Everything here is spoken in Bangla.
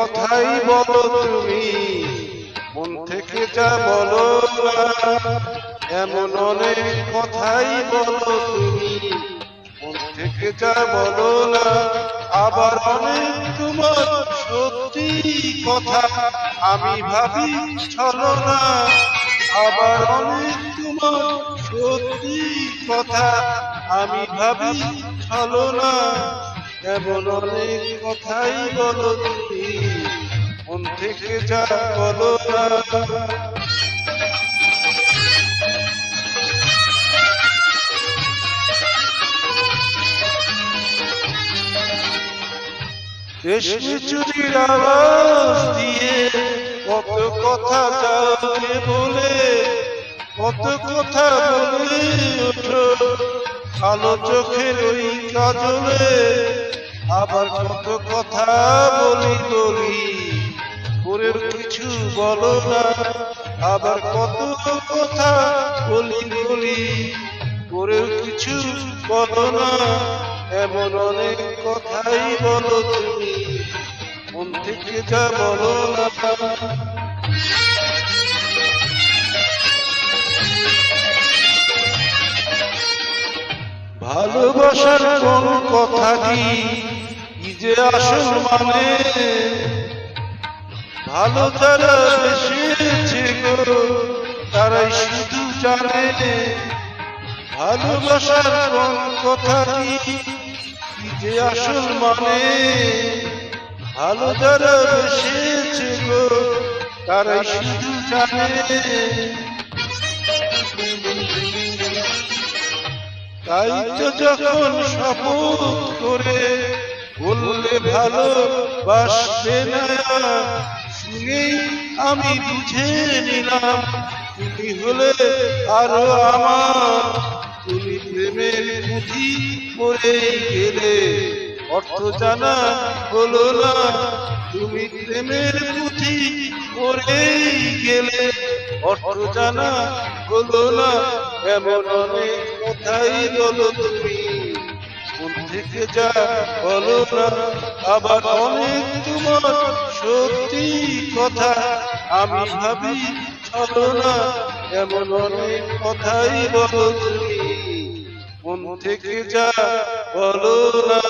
কথাই বলো তুমি, মন থেকে যা বলো না। এমন অনেক কথাই বলো তুমি, মন থেকে যা বলো না। আবার অনেক তোমার সত্যি কথা আমি ভাবি ছলনা। আবার অনেক তোমার সত্যি কথা আমি ভাবি ছলনা। এমন অনেক কথাই বলো তুমি, মন থেকে যা বলো না। রেশমি চুরির আওয়াজ দিয়ে কত কথা কাউকে বলে, কত কথা বলে ওঠো কালো চোখের ওই কাজলে। আবার কত কথা বলি পরের কিছু বলো না। আবার কত কথা বলি পরের কিছু বলো না। এমন অনেক কথাই বলো তুমি, মন থেকে যা বলো না। ভালোবাসার কোন কথাটি কি যে আসল মানে, ভালো যারা বেসেছে গো তারাই শুধু জানে। ভালোবাসার কোন কথাটি কি যে আসল মানে, ভালো যারা বেসেছে গো তারাই শুধু জানে। তাই তো যখন শপথ করে বললে ভালোবাসবে না, শুনেই আমি বুঝে নিলাম তুমি হলে আরো আমার। তুমি প্রেমের পুঁথি পড়ে গেলে অর্থ জানা হলো না। তুমি প্রেমের পুঁথি পড়ে গেলে অর্থ জানা হলো না। এমন অনেক কথাই বলো তুমি, মন থেকে যা বলো না। আবার অনেক তোমার সত্যি কথা আমি ভাবি ছলনা। এমন অনেক কথাই বলো তুমি, মন থেকে যা বলো না।